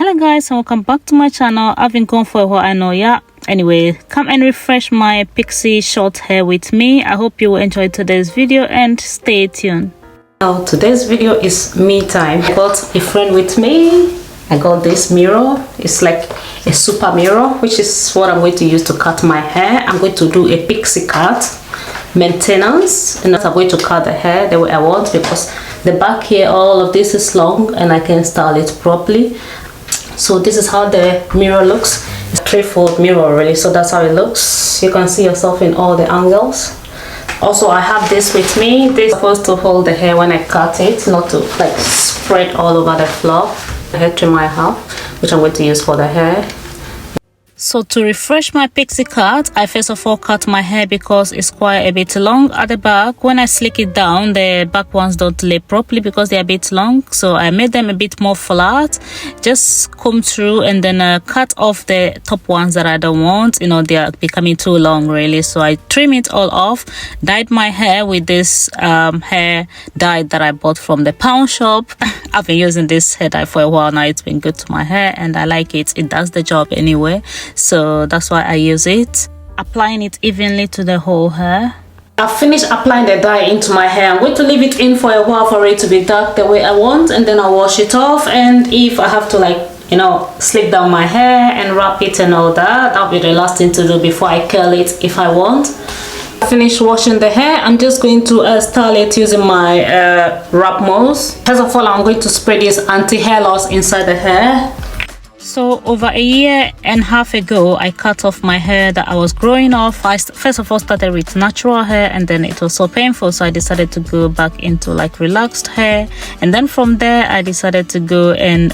Hello guys, and welcome back to my channel. I've been gone for a while, I know. Yeah, anyway, come and refresh my pixie short hair with me. I hope you will enjoy today's video and stay tuned. Now today's video is me time. I got a friend with me. I got this mirror. It's like a super mirror, which is what I'm going to use to cut my hair. I'm going to do a pixie cut maintenance, and I'm going to cut the hair the way I want, because the back here, all of this is long and I can style it properly. So this is how the mirror looks. It's a three-fold mirror really, so that's how it looks. You can see yourself in all the angles. Also, I have this with me. This is supposed to hold the hair when I cut it, not to like spread all over the floor. The hair trimmer I have, which I'm going to use for the hair. So to refresh my pixie cut, I first of all cut my hair because it's quite a bit long at the back. When I slick it down, the back ones don't lay properly because they're a bit long. So I made them a bit more flat. Just comb through and then cut off the top ones that I don't want. You know, they are becoming too long really. So I trim it all off, dyed my hair with this hair dye that I bought from the pawn shop. I've been using this hair dye for a while now. It's been good to my hair and I like it. It does the job anyway. So that's why I use it. Applying it evenly to the whole hair. I've finished applying the dye into my hair. I'm going to leave it in for a while for it to be dark the way I want, and then I'll wash it off. And if I have to, like, you know, slick down my hair and wrap it and all that, that'll be the last thing to do before I curl it if I want. I finished washing the hair. I'm just going to style it using my wrap mousse. First of all, I'm going to spray this anti-hair loss inside the hair. So over a year and a half ago, I cut off my hair that I was growing off. I first of all started with natural hair, and then it was so painful, so I decided to go back into like relaxed hair. And then from there I decided to go and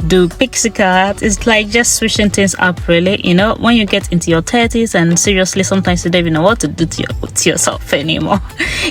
do pixie cut. It's like just switching things up really, you know, when you get into your 30s, and seriously sometimes you don't even know what to do to yourself anymore.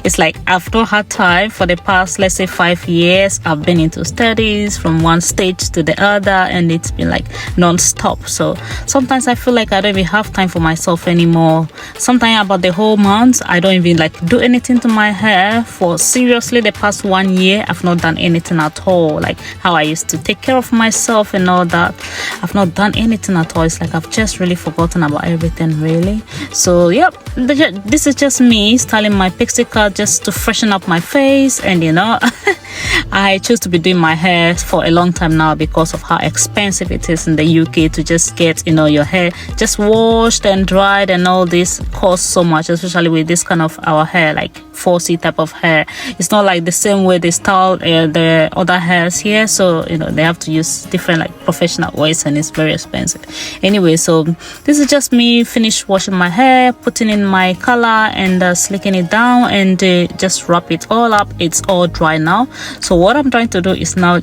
It's like I've not had time for the past, let's say, 5 years. I've been into studies from one stage to the other, and it's been like non-stop. So sometimes I feel like I don't even have time for myself anymore. Sometimes about the whole month I don't even like do anything to my hair. For seriously the past 1 year I've not done anything at all. Like how I used to take care of myself and all that, I've not done anything at all. It's like I've just really forgotten about everything really. So yep, this is just me styling my pixie cut just to freshen up my face. And you know, I choose to be doing my hair for a long time now because of how expensive it is in the UK to just get, you know, your hair just washed and dried, and all this costs so much, especially with this kind of our hair, like 4C type of hair. It's not like the same way they style the other hairs here, so you know they have to use different like professional ways, and it's very expensive. Anyway, so this is just me finished washing my hair, putting in my color and slicking it down, and just wrap it all up. It's all dry now. So what I'm trying to do is now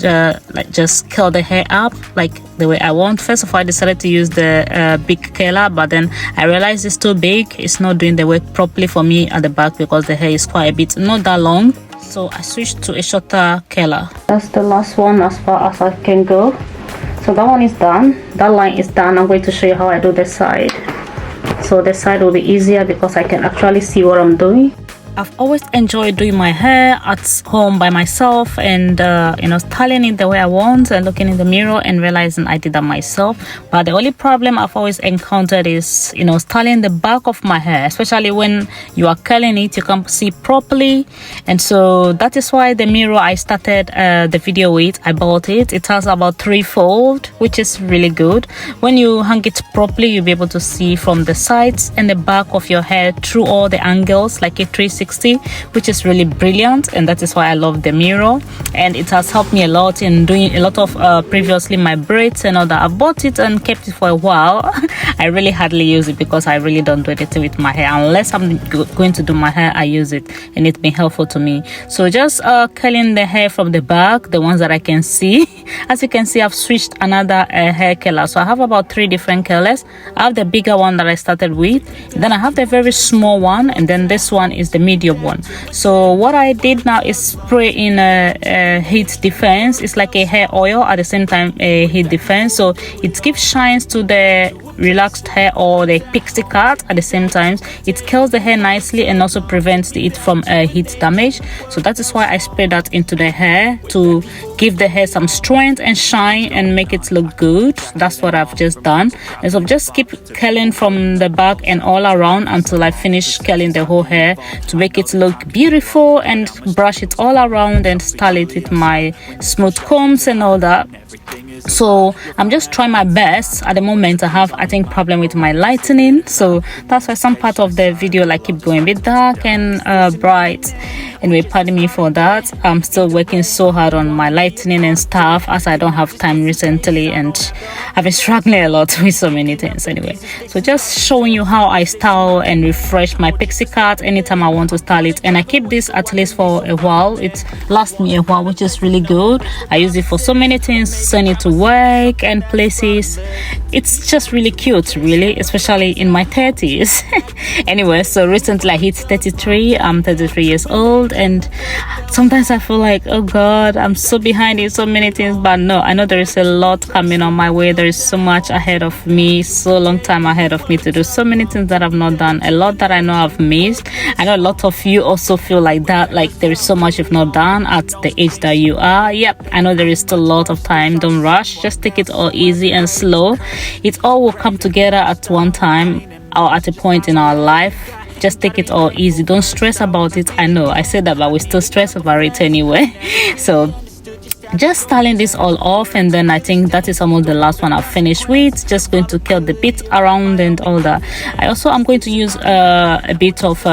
like just curl the hair up like the way I want. First of all, I decided to use the big curler, but then I realized it's too big. It's not doing the work properly for me at the back because the hair is quite a bit not that long. So I switched to a shorter curler. That's the last one as far as I can go. So that one is done. That line is done. I'm going to show you how I do the side. So the side will be easier because I can actually see what I'm doing. I've always enjoyed doing my hair at home by myself, and you know, styling it the way I want and looking in the mirror and realizing I did that myself. But the only problem I've always encountered is, you know, styling the back of my hair, especially when you are curling it, you can't see properly. And so that is why the mirror I started the video with, I bought it. It has about 3-fold, which is really good. When you hang it properly, you'll be able to see from the sides and the back of your hair through all the angles, like a 360, which is really brilliant. And that is why I love the mirror, and it has helped me a lot in doing a lot of previously my braids and all that. I bought it and kept it for a while. I really hardly use it because I really don't do anything with my hair unless I'm going to do my hair. I use it, and it's been helpful to me. So just curling the hair from the back, the ones that I can see. As you can see, I've switched another hair curler. So I have about 3 different curlers. I have the bigger one that I started with, then I have the very small one, and then this one is the medium one. So what I did now is spray in a heat defense. It's like a hair oil at the same time a heat defense, so it gives shines to the relaxed hair or the pixie cut at the same time. It curls the hair nicely and also prevents it from heat damage. So that is why I spray that into the hair to give the hair some strength and shine and make it look good. That's what I've just done. And so just keep curling from the back and all around until I finish curling the whole hair to make it look beautiful, and brush it all around and style it with my smooth combs and all that. So I'm just trying my best. At the moment I have, I think, problem with my lightening, so that's why some part of the video like keep going a bit dark and bright. Anyway, pardon me for that. I'm still working so hard on my lightening and stuff, as I don't have time recently and I've been struggling a lot with so many things. Anyway, so just showing you how I style and refresh my pixie cut anytime I want to style it, and I keep this at least for a while. It lasts me a while, which is really good. I use it for so many things, send it to work and places. It's just really cute, really, especially in my 30s. Anyway, so recently I hit 33. I'm 33 years old, and sometimes I feel like, oh god, I'm so behind in so many things. But no, I know there is a lot coming on my way. There is so much ahead of me, so long time ahead of me to do so many things that I've not done, a lot that I know I've missed. I know a lot of you also feel like that, like there is so much you've not done at the age that you are. Yep, I know there is still a lot of time. Don't rush, just take it all easy and slow. It all will come together at one time or at a point in our life. Just take it all easy, don't stress about it. I know I said that, but we still stress about it anyway. So just styling this all off, and then I think that is almost the last one I've finished with. Just going to curl the bit around and all that. I also am going to use a bit of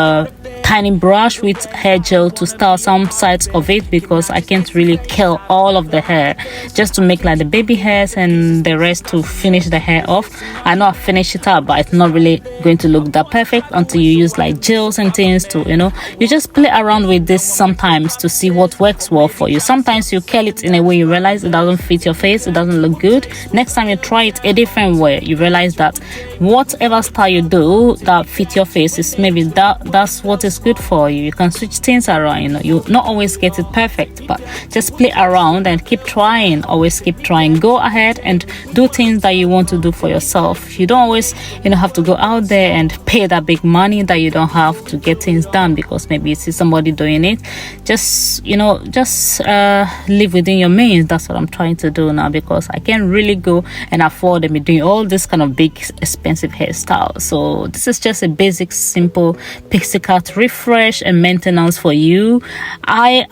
tiny brush with hair gel to style some sides of it, because I can't really curl all of the hair, just to make like the baby hairs and the rest to finish the hair off. I know I finished it up, but it's not really going to look that perfect until you use like gels and things to, you know, you just play around with this sometimes to see what works well for you. Sometimes you curl it in a way you realize it doesn't fit your face, it doesn't look good. Next time you try it a different way, you realize that whatever style you do that fit your face is maybe that's what is good for you. You can switch things around, you know, you not always get it perfect, but just play around and keep trying. Always keep trying. Go ahead and do things that you want to do for yourself. You don't always, you know, have to go out there and pay that big money that you don't have to get things done, because maybe you see somebody doing it. Just, you know, just live within your means. That's what I'm trying to do now, because I can't really go and afford me doing all this kind of big expensive hairstyle. So this is just a basic simple pixie cut refresh and maintenance for you. I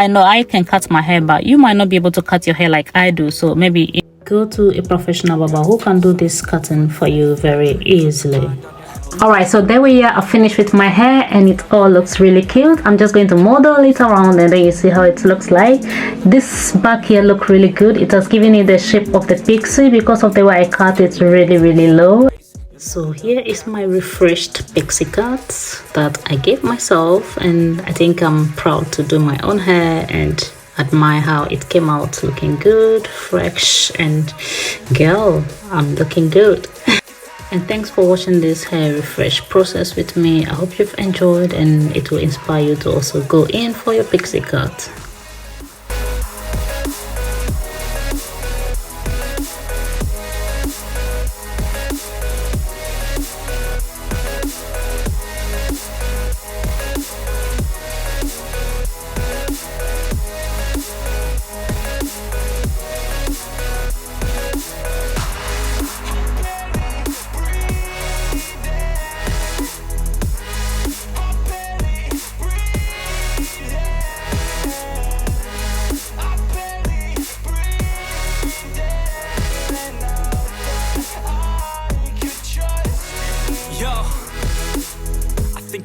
know I can cut my hair, but you might not be able to cut your hair like I do, so maybe go to a professional barber who can do this cutting for you very easily. Alright, so there we are. I finished with my hair and it all looks really cute. I'm just going to model it around and then you see how it looks like. This back here look really good. It has given it the shape of the pixie because of the way I cut it really low. So here is my refreshed pixie cut that I gave myself, and I think I'm proud to do my own hair and admire how it came out looking good, fresh, and girl, I'm looking good. And thanks for watching this hair refresh process with me. I hope you've enjoyed and it will inspire you to also go in for your pixie cut.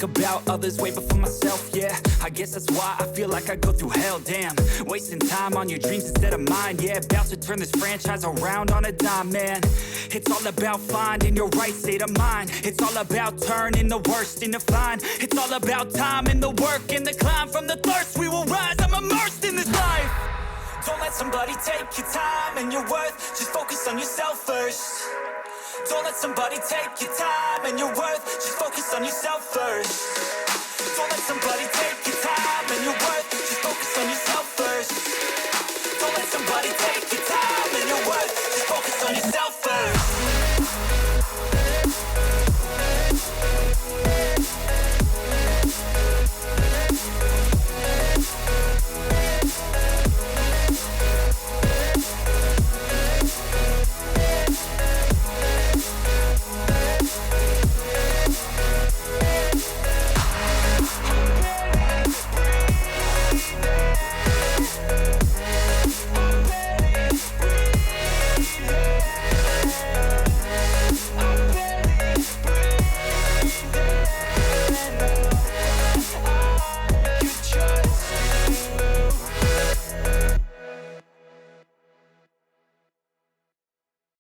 About others way before myself, yeah. I guess that's why I feel like I go through hell, damn. Wasting time on your dreams instead of mine, yeah. About to turn this franchise around on a dime, man. It's all about finding your right state of mind. It's all about turning the worst into fine. It's all about time and the work and the climb. From the thirst we will rise, I'm immersed in this life. Don't let somebody take your time and your worth. Just focus on yourself first. Don't let somebody take your time and your worth. Just focus on yourself first. Don't let somebody take your time and your worth. Just focus on yourself first. Don't let somebody take your time and your worth. Just focus on yourself.